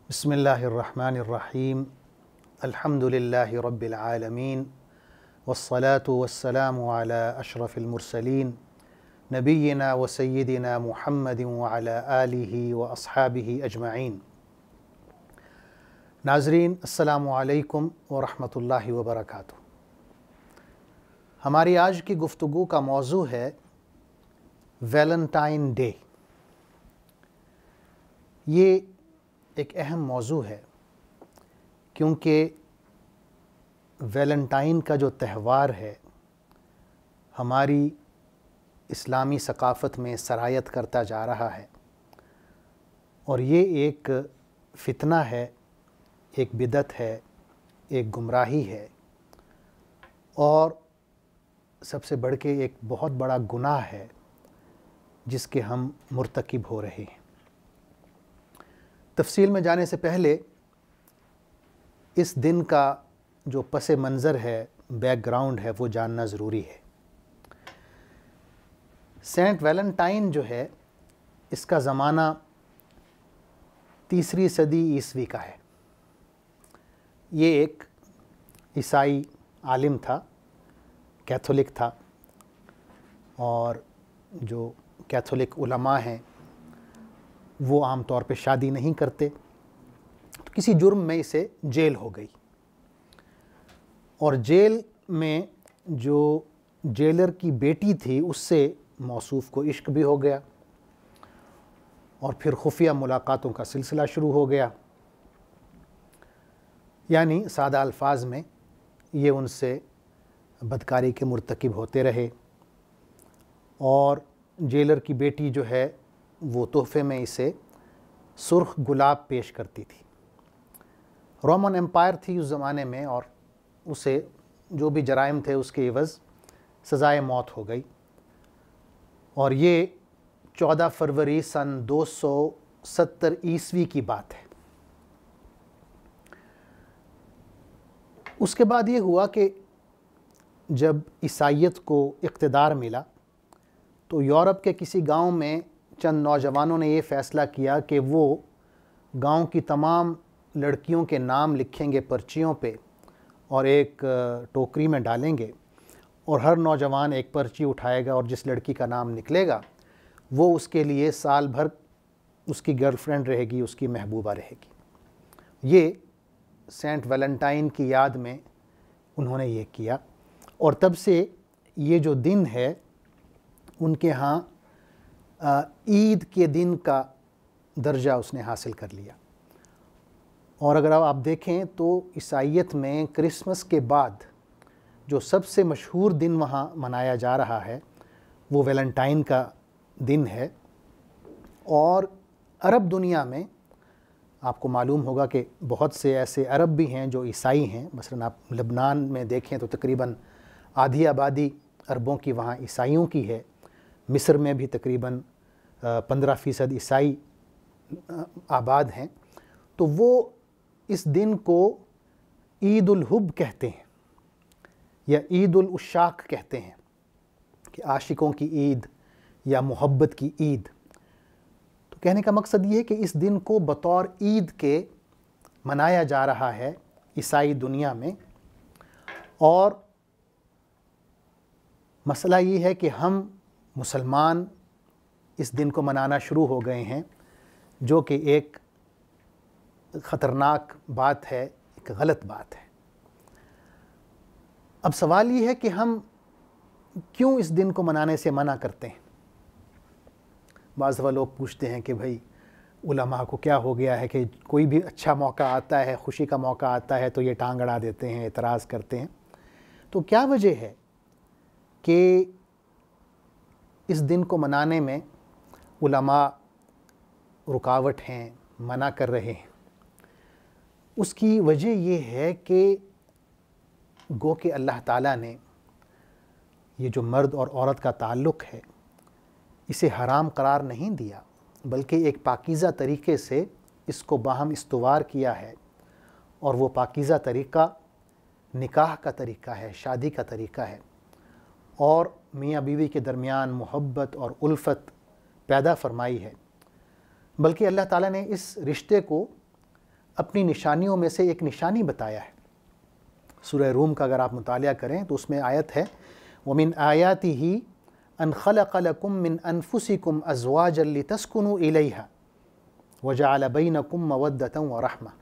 بسم اللہ الرحمن الرحیم الحمد للہ رب العالمین والصلاة والسلام علی اشرف المرسلین نبینا و سیدنا محمد وعلی آلہ و اصحابہ اجمعین۔ ناظرین السلام علیکم ورحمۃ اللہ وبرکاتہ۔ ہماری آج کی گفتگو کا موضوع ہے ویلنٹائن ڈے۔ یہ ایک اہم موضوع ہے کیونکہ ویلنٹائن کا جو تہوار ہے ہماری اسلامی ثقافت میں سرایت کرتا جا رہا ہے، اور یہ ایک فتنہ ہے، ایک بدعت ہے، ایک گمراہی ہے، اور سب سے بڑھ کے ایک بہت بڑا گناہ ہے جس کے ہم مرتکب ہو رہے ہیں۔ تفصیل میں جانے سے پہلے اس دن کا جو پس منظر ہے، بیک گراؤنڈ ہے، وہ جاننا ضروری ہے۔ سینٹ ویلنٹائن جو ہے اس کا زمانہ 3 صدی عیسوی کا ہے۔ یہ ایک عیسائی عالم تھا، کیتھولک تھا، اور جو کیتھولک علماء ہیں وہ عام طور پہ شادی نہیں کرتے، تو کسی جرم میں اسے جیل ہو گئی، اور جیل میں جو جیلر کی بیٹی تھی اس سے موصوف کو عشق بھی ہو گیا، اور پھر خفیہ ملاقاتوں کا سلسلہ شروع ہو گیا۔ یعنی سادہ الفاظ میں یہ ان سے بدکاری کے مرتکب ہوتے رہے، اور جیلر کی بیٹی جو ہے وہ تحفے میں اسے سرخ گلاب پیش کرتی تھی۔ رومن امپائر تھی اس زمانے میں، اور اسے جو بھی جرائم تھے اس کے عوض سزائے موت ہو گئی، اور یہ 14 فروری سن 270 عیسوی کی بات ہے۔ اس کے بعد یہ ہوا کہ جب عیسائیت کو اقتدار ملا تو یورپ کے کسی گاؤں میں چند نوجوانوں نے یہ فیصلہ کیا کہ وہ گاؤں کی تمام لڑکیوں کے نام لکھیں گے پرچیوں پہ اور ایک ٹوکری میں ڈالیں گے، اور ہر نوجوان ایک پرچی اٹھائے گا، اور جس لڑکی کا نام نکلے گا وہ اس کے لیے سال بھر اس کی گرل فرینڈ رہے گی، اس کی محبوبہ رہے گی۔ یہ سینٹ ویلنٹائن کی یاد میں انہوں نے یہ کیا، اور تب سے یہ جو دن ہے ان کے ہاں عید کے دن کا درجہ اس نے حاصل کر لیا۔ اور اگر آپ دیکھیں تو عیسائیت میں کرسمس کے بعد جو سب سے مشہور دن وہاں منایا جا رہا ہے وہ ویلنٹائن کا دن ہے۔ اور عرب دنیا میں آپ کو معلوم ہوگا کہ بہت سے ایسے عرب بھی ہیں جو عیسائی ہیں۔ مثلا آپ لبنان میں دیکھیں تو تقریباً آدھی آبادی عربوں کی وہاں عیسائیوں کی ہے۔ مصر میں بھی تقریباً 15% عیسائی آباد ہیں۔ تو وہ اس دن کو عید الحب کہتے ہیں یا عید العشاق کہتے ہیں، کہ عاشقوں کی عید یا محبت کی عید۔ تو کہنے کا مقصد یہ ہے کہ اس دن کو بطور عید کے منایا جا رہا ہے عیسائی دنیا میں، اور مسئلہ یہ ہے کہ ہم مسلمان اس دن کو منانا شروع ہو گئے ہیں، جو کہ ایک خطرناک بات ہے، ایک غلط بات ہے۔ اب سوال یہ ہے کہ ہم کیوں اس دن کو منانے سے منع کرتے ہیں؟ بعض دفعہ لوگ پوچھتے ہیں کہ بھائی علماء کو کیا ہو گیا ہے کہ کوئی بھی اچھا موقع آتا ہے، خوشی کا موقع آتا ہے تو یہ ٹانگ اڑا دیتے ہیں، اعتراض کرتے ہیں۔ تو کیا وجہ ہے کہ اس دن کو منانے میں علماء رکاوٹ ہیں، منع کر رہے ہیں؟ اس کی وجہ یہ ہے کہ گو کہ اللہ تعالیٰ نے یہ جو مرد اور عورت کا تعلق ہے اسے حرام قرار نہیں دیا، بلکہ ایک پاکیزہ طریقے سے اس کو باہم استوار کیا ہے، اور وہ پاکیزہ طریقہ نکاح کا طریقہ ہے، شادی کا طریقہ ہے، اور میاں بیوی کے درمیان محبت اور الفت پیدا فرمائی ہے۔ بلکہ اللہ تعالیٰ نے اس رشتے کو اپنی نشانیوں میں سے ایک نشانی بتایا ہے۔ سورہ روم کا اگر آپ مطالعہ کریں تو اس میں آیت ہے وَمِنْ آيَاتِهِ أَنْ خَلَقَ لَكُم مِّنْ أَنفُسِكُمْ أَزْوَاجًا لِتَسْكُنُوا إِلَيْهَا وَجَعَلَ بَيْنَكُم مَّوَدَّةً وَرَحْمَةً،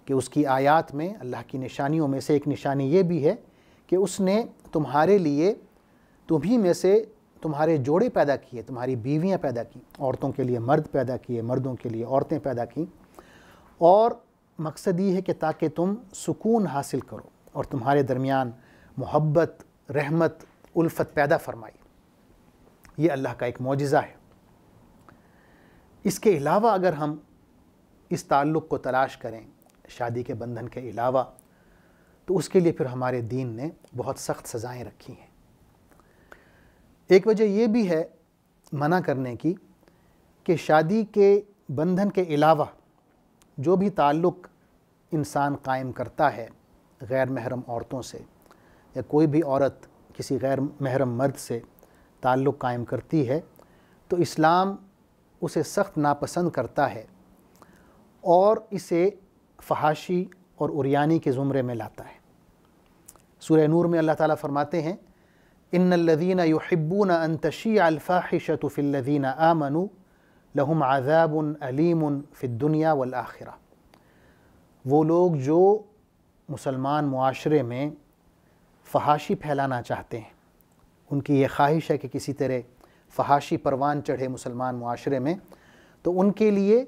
کہ اس کی آیات میں، اللہ کی نشانیوں میں سے ایک نشانی یہ بھی ہے کہ اس نے تمہارے لیے تمہیں میں سے تمہارے جوڑے پیدا کیے، تمہاری بیویاں پیدا کی، عورتوں کے لیے مرد پیدا کیے، مردوں کے لیے عورتیں پیدا کیں، اور مقصد یہ ہے کہ تاکہ تم سکون حاصل کرو اور تمہارے درمیان محبت، رحمت، الفت پیدا فرمائی۔ یہ اللہ کا ایک معجزہ ہے۔ اس کے علاوہ اگر ہم اس تعلق کو تلاش کریں شادی کے بندھن کے علاوہ، تو اس کے لیے پھر ہمارے دین نے بہت سخت سزائیں رکھی ہیں۔ ایک وجہ یہ بھی ہے منع کرنے کی کہ شادی کے بندھن کے علاوہ جو بھی تعلق انسان قائم کرتا ہے غیر محرم عورتوں سے، یا کوئی بھی عورت کسی غیر محرم مرد سے تعلق قائم کرتی ہے، تو اسلام اسے سخت ناپسند کرتا ہے اور اسے فحاشی اور عریانی کے زمرے میں لاتا ہے۔ سورہ نور میں اللہ تعالیٰ فرماتے ہیں ان الذین یحبون ان تشیع الفاحشۃ فی الذین آمنوا لہم عذاب علیم فی الدنیا والآخرہ۔ وہ لوگ جو مسلمان معاشرے میں فحاشی پھیلانا چاہتے ہیں، ان کی یہ خواہش ہے کہ کسی طرح فحاشی پروان چڑھے مسلمان معاشرے میں، تو ان کے لیے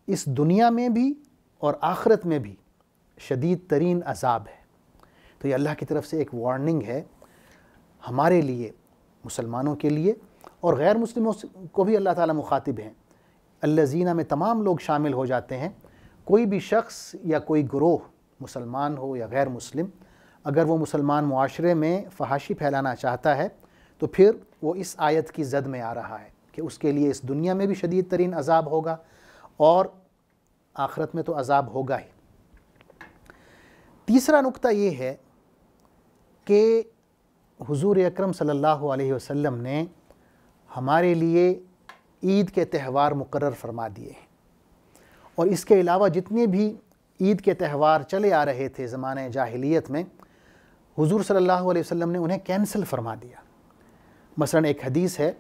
اس دنیا میں بھی اور آخرت میں بھی شدید ترین عذاب ہے۔ تو یہ اللہ کی طرف سے ایک وارننگ ہے ہمارے لیے، مسلمانوں کے لیے، اور غیر مسلموں کو بھی اللہ تعالیٰ مخاطب ہیں۔ الذین میں تمام لوگ شامل ہو جاتے ہیں۔ کوئی بھی شخص یا کوئی گروہ، مسلمان ہو یا غیر مسلم، اگر وہ مسلمان معاشرے میں فحاشی پھیلانا چاہتا ہے تو پھر وہ اس آیت کی زد میں آ رہا ہے کہ اس کے لیے اس دنیا میں بھی شدید ترین عذاب ہوگا اور آخرت میں تو عذاب ہوگا ہی۔ تیسرا نقطہ یہ ہے کہ حضور اکرم صلی اللہ علیہ وسلم نے ہمارے لیے عید کے تہوار مقرر فرما دیے ہیں، اور اس کے علاوہ جتنے بھی عید کے تہوار چلے آ رہے تھے زمانہ جاہلیت میں، حضور صلی اللہ علیہ وسلم نے انہیں کینسل فرما دیا۔ مثلا ایک حدیث ہے،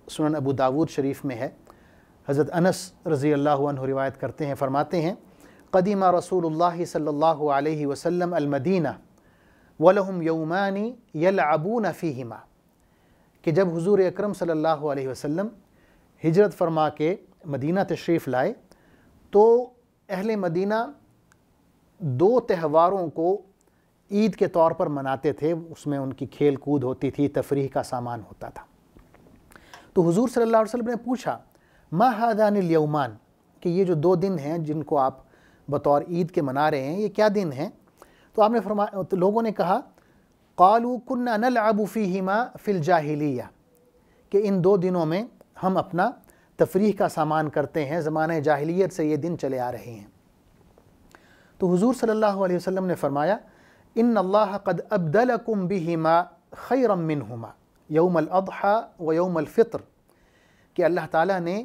سنن ابو داود شریف میں ہے، حضرت انس رضی اللہ عنہ روایت کرتے ہیں، فرماتے ہیں قدیم رسول اللہ صلی اللہ علیہ وسلم المدینہ وَلَهُمْ يَوْمَانِ يَلْعَبُونَ فِيهِمَا، کہ جب حضور اکرم صلی اللہ علیہ وسلم ہجرت فرما کے مدینہ تشریف لائے تو اہل مدینہ دو تہواروں کو عید کے طور پر مناتے تھے، اس میں ان کی کھیل کود ہوتی تھی، تفریح کا سامان ہوتا تھا۔ تو حضور صلی اللہ علیہ وسلم نے پوچھا ما هذان الیومان، کہ یہ جو دو دن ہیں جن کو آپ بطور عید کے منا رہے ہیں، یہ کیا دن ہیں؟ تو آپ نے فرمایا، تو لوگوں نے کہا قالوا كنا نلعب فيهما في الجاہلیہ، کہ ان دو دنوں میں ہم اپنا تفریح کا سامان کرتے ہیں، زمانہ جاہلیت سے یہ دن چلے آ رہے ہیں۔ تو حضور صلی اللہ علیہ وسلم نے فرمایا ان اللہ قد ابدلکم بہما خیرا منہما یوم الاضحیٰ و یوم الفطر، کہ اللہ تعالیٰ نے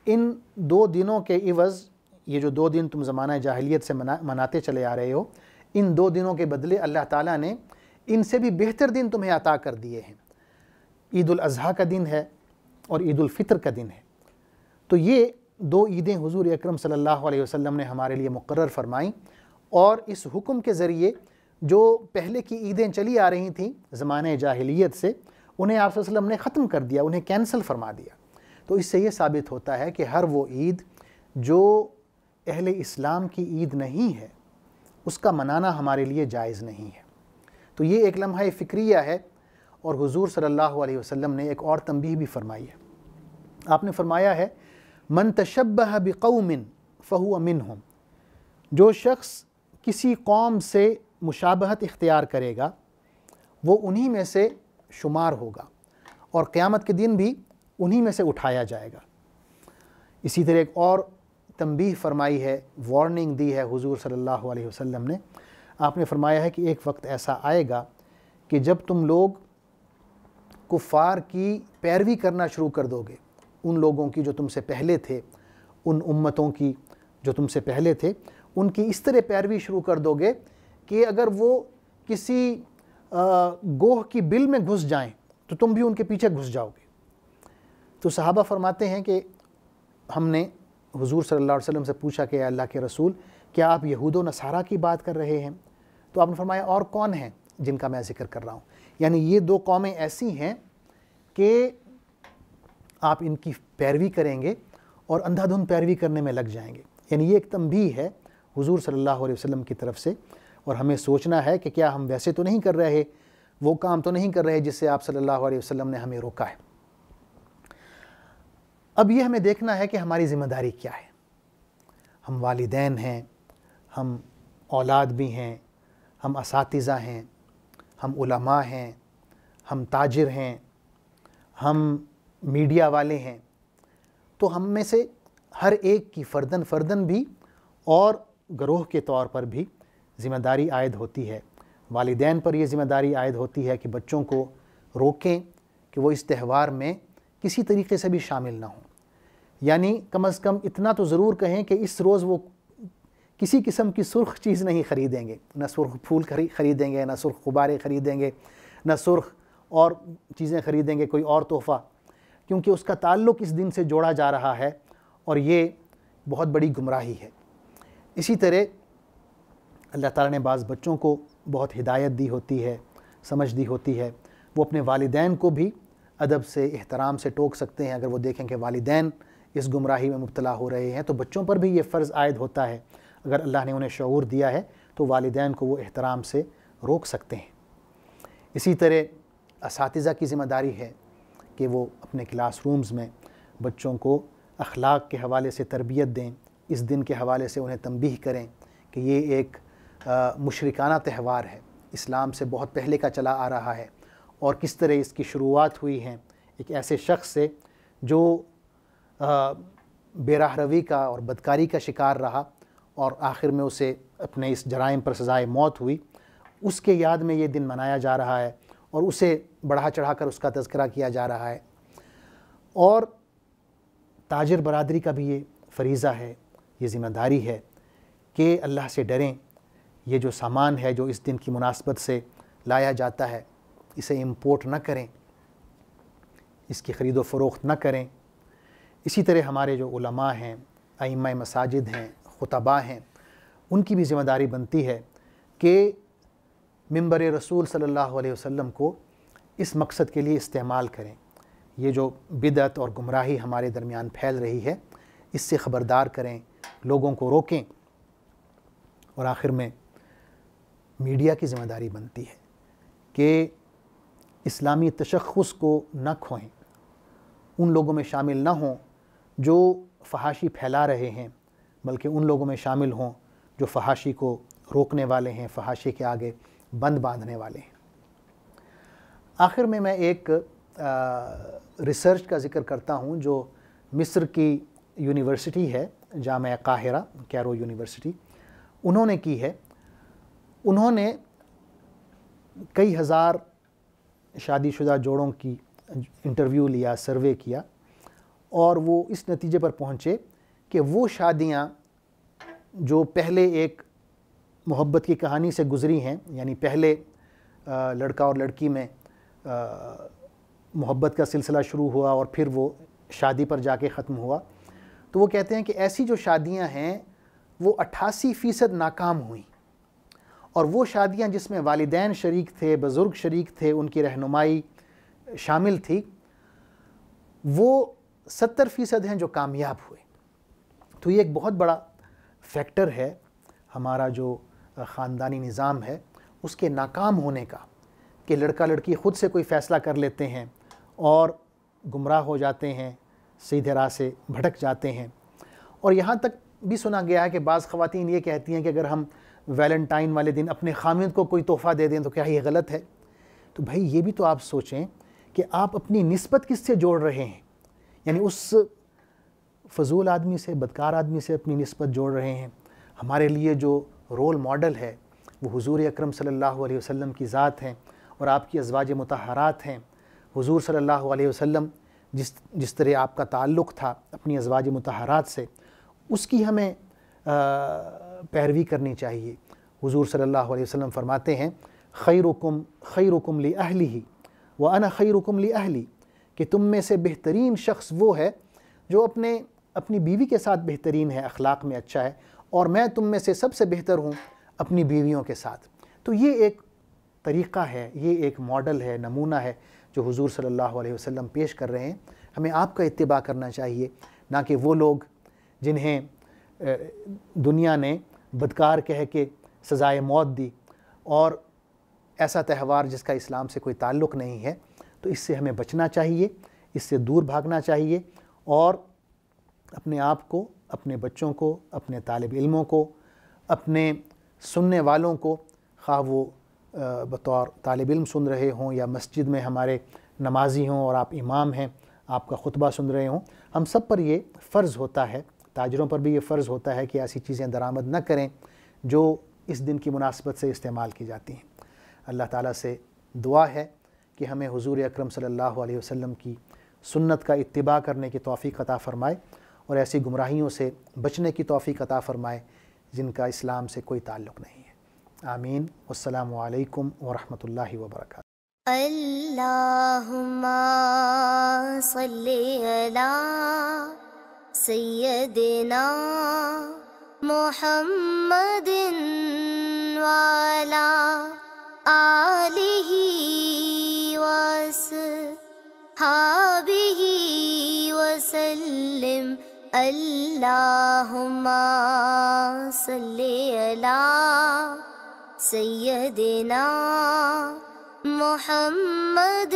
ان دو دنوں کے عوض، یہ جو دو دن تم زمانہ جاہلیت سے مناتے چلے آ رہے ہو، ان دو دنوں کے بدلے اللہ تعالیٰ نے ان سے بھی بہتر دن تمہیں عطا کر دیے ہیں۔ عید الاضحیٰ کا دن ہے اور عید الفطر کا دن ہے۔ تو یہ دو عیدیں حضور اکرم صلی اللہ علیہ وسلم نے ہمارے لیے مقرر فرمائیں، اور اس حکم کے ذریعے جو پہلے کی عیدیں چلی آ رہی تھیں زمانہ جاہلیت سے، انہیں آپ صلی اللہ علیہ وسلم نے ختم کر دیا، انہیں کینسل فرما دیا۔ تو اس سے یہ ثابت ہوتا ہے کہ ہر وہ عید جو اہل اسلام کی عید نہیں ہے، اس کا منانا ہمارے لیے جائز نہیں ہے۔ تو یہ ایک لمحہ فکریہ ہے، اور حضور صلی اللہ علیہ وسلم نے ایک اور تنبیہ بھی فرمائی ہے۔ آپ نے فرمایا ہے من تشبہ بقوم فہو منہم، جو شخص کسی قوم سے مشابہت اختیار کرے گا وہ انہی میں سے شمار ہوگا، اور قیامت کے دن بھی انہی میں سے اٹھایا جائے گا۔ اسی طرح ایک اور تنبیہ فرمائی ہے، وارننگ دی ہے حضور صلی اللہ علیہ وسلم نے۔ آپ نے فرمایا ہے کہ ایک وقت ایسا آئے گا کہ جب تم لوگ کفار کی پیروی کرنا شروع کر دو گے، ان لوگوں کی جو تم سے پہلے تھے، ان امتوں کی جو تم سے پہلے تھے ان کی اس طرح پیروی شروع کر دو گے کہ اگر وہ کسی گوہ کی بل میں گھس جائیں تو تم بھی ان کے پیچھے گھس جاؤ گے۔ تو صحابہ فرماتے ہیں کہ ہم نے حضور صلی اللہ علیہ وسلم سے پوچھا کہ اے اللہ کے رسول کیا آپ یہود و نصارہ کی بات کر رہے ہیں؟ تو آپ نے فرمایا اور کون ہیں جن کا میں ذکر کر رہا ہوں؟ یعنی یہ دو قومیں ایسی ہیں کہ آپ ان کی پیروی کریں گے اور اندھا دھند پیروی کرنے میں لگ جائیں گے۔ یعنی یہ ایک تنبیہ ہے حضور صلی اللہ علیہ وسلم کی طرف سے، اور ہمیں سوچنا ہے کہ کیا ہم ویسے تو نہیں کر رہے، وہ کام تو نہیں کر رہے جس سے آپ صلی اللہ علیہ وسلم نے ہمیں روکا ہے۔ اب یہ ہمیں دیکھنا ہے کہ ہماری ذمہ داری کیا ہے۔ ہم والدین ہیں، ہم اولاد بھی ہیں، ہم اساتذہ ہیں، ہم علماء ہیں، ہم تاجر ہیں، ہم میڈیا والے ہیں۔ تو ہم میں سے ہر ایک کی فرداً بھی اور گروہ کے طور پر بھی ذمہ داری عائد ہوتی ہے۔ والدین پر یہ ذمہ داری عائد ہوتی ہے کہ بچوں کو روکیں کہ وہ اس تہوار میں کسی طریقے سے بھی شامل نہ ہوں، یعنی کم از کم اتنا تو ضرور کہیں کہ اس روز وہ کسی قسم کی سرخ چیز نہیں خریدیں گے، نہ سرخ پھول خریدیں گے، نہ سرخ غبارے خریدیں گے، نہ سرخ اور چیزیں خریدیں گے، کوئی اور تحفہ، کیونکہ اس کا تعلق اس دن سے جوڑا جا رہا ہے اور یہ بہت بڑی گمراہی ہے۔ اسی طرح اللہ تعالیٰ نے بعض بچوں کو بہت ہدایت دی ہوتی ہے، سمجھ دی ہوتی ہے، وہ اپنے والدین کو بھی ادب سے احترام سے ٹوک سکتے ہیں۔ اگر وہ دیکھیں کہ والدین اس گمراہی میں مبتلا ہو رہے ہیں تو بچوں پر بھی یہ فرض عائد ہوتا ہے، اگر اللہ نے انہیں شعور دیا ہے تو والدین کو وہ احترام سے روک سکتے ہیں۔ اسی طرح اساتذہ کی ذمہ داری ہے کہ وہ اپنے کلاس رومز میں بچوں کو اخلاق کے حوالے سے تربیت دیں، اس دن کے حوالے سے انہیں تنبیہ کریں کہ یہ ایک مشرکانہ تہوار ہے، اسلام سے بہت پہلے کا چلا آ رہا ہے، اور کس طرح اس کی شروعات ہوئی ہیں ایک ایسے شخص سے جو بے راہ روی کا اور بدکاری کا شکار رہا اور آخر میں اسے اپنے اس جرائم پر سزائے موت ہوئی۔ اس کے یاد میں یہ دن منایا جا رہا ہے اور اسے بڑھا چڑھا کر اس کا تذکرہ کیا جا رہا ہے۔ اور تاجر برادری کا بھی یہ فریضہ ہے، یہ ذمہ داری ہے کہ اللہ سے ڈریں، یہ جو سامان ہے جو اس دن کی مناسبت سے لایا جاتا ہے اسے امپورٹ نہ کریں، اس کی خرید و فروخت نہ کریں۔ اسی طرح ہمارے جو علماء ہیں، ائمہ مساجد ہیں، خطباء ہیں، ان کی بھی ذمہ داری بنتی ہے کہ منبر رسول صلی اللہ علیہ وسلم کو اس مقصد کے لیے استعمال کریں۔ یہ جو بدعت اور گمراہی ہمارے درمیان پھیل رہی ہے اس سے خبردار کریں، لوگوں کو روکیں۔ اور آخر میں میڈیا کی ذمہ داری بنتی ہے کہ اسلامی تشخص کو نہ کھوئیں، ان لوگوں میں شامل نہ ہوں جو فحاشی پھیلا رہے ہیں، بلکہ ان لوگوں میں شامل ہوں جو فحاشی کو روکنے والے ہیں، فحاشی کے آگے بند باندھنے والے ہیں۔ آخر میں ایک ریسرچ کا ذکر کرتا ہوں جو مصر کی یونیورسٹی ہے، جامعہ قاہرہ، کیرو یونیورسٹی، انہوں نے کی ہے۔ انہوں نے کئی ہزار شادی شدہ جوڑوں کی انٹرویو لیا، سروے کیا، اور وہ اس نتیجے پر پہنچے کہ وہ شادیاں جو پہلے ایک محبت کی کہانی سے گزری ہیں، یعنی پہلے لڑکا اور لڑکی میں محبت کا سلسلہ شروع ہوا اور پھر وہ شادی پر جا کے ختم ہوا، تو وہ کہتے ہیں کہ ایسی جو شادیاں ہیں وہ 88% ناکام ہوئیں، اور وہ شادیاں جس میں والدین شریک تھے، بزرگ شریک تھے، ان کی رہنمائی شامل تھی، وہ 70% ہیں جو کامیاب ہوئے۔ تو یہ ایک بہت بڑا فیکٹر ہے ہمارا جو خاندانی نظام ہے اس کے ناکام ہونے کا، کہ لڑکا لڑکی خود سے کوئی فیصلہ کر لیتے ہیں اور گمراہ ہو جاتے ہیں، سیدھے راہ سے بھٹک جاتے ہیں۔ اور یہاں تک بھی سنا گیا ہے کہ بعض خواتین یہ کہتی ہیں کہ اگر ہم ویلنٹائن والے دن اپنے خامند کو کوئی تحفہ دے دیں تو کیا یہ غلط ہے؟ تو بھائی یہ بھی تو آپ سوچیں کہ آپ اپنی نسبت کس سے جوڑ رہے ہیں، یعنی اس فضول آدمی سے، بدکار آدمی سے اپنی نسبت جوڑ رہے ہیں۔ ہمارے لیے جو رول ماڈل ہے وہ حضور اکرم صلی اللہ علیہ وسلم کی ذات ہیں اور آپ کی ازواج مطہرات ہیں۔ حضور صلی اللہ علیہ وسلم جس طرح آپ کا تعلق تھا اپنی ازواج مطہرات سے، اس کی ہمیں پیروی کرنی چاہیے۔ حضور صلی اللہ علیہ وسلم فرماتے ہیں خیرکم لأہلہ وأنا خیرکم لأہلی، کہ تم میں سے بہترین شخص وہ ہے جو اپنی بیوی کے ساتھ بہترین ہے، اخلاق میں اچھا ہے، اور میں تم میں سے سب سے بہتر ہوں اپنی بیویوں کے ساتھ۔ تو یہ ایک طریقہ ہے، یہ ایک ماڈل ہے، نمونہ ہے جو حضور صلی اللہ علیہ وسلم پیش کر رہے ہیں۔ ہمیں آپ کا اتباع کرنا چاہیے، نہ کہ وہ لوگ جنہیں دنیا نے بدکار کہہ کے سزائے موت دی، اور ایسا تہوار جس کا اسلام سے کوئی تعلق نہیں ہے۔ تو اس سے ہمیں بچنا چاہیے، اس سے دور بھاگنا چاہیے، اور اپنے آپ کو، اپنے بچوں کو، اپنے طالب علموں کو، اپنے سننے والوں کو، خواہ وہ بطور طالب علم سن رہے ہوں یا مسجد میں ہمارے نمازی ہوں اور آپ امام ہیں، آپ کا خطبہ سن رہے ہوں، ہم سب پر یہ فرض ہوتا ہے، تاجروں پر بھی یہ فرض ہوتا ہے کہ ایسی چیزیں درآمد نہ کریں جو اس دن کی مناسبت سے استعمال کی جاتی ہیں۔ اللہ تعالیٰ سے دعا ہے کہ ہمیں حضور اکرم صلی اللہ علیہ وسلم کی سنت کا اتباع کرنے کی توفیق عطا فرمائے، اور ایسی گمراہیوں سے بچنے کی توفیق عطا فرمائے جن کا اسلام سے کوئی تعلق نہیں ہے۔ آمین۔ والسلام علیکم ورحمۃ اللہ وبرکاتہ۔ اللہم صلی علی سیدنا محمد وعلی آلہ وصحبہ وسلم۔ اللہم صلی علی سیدنا محمد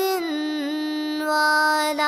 وعلی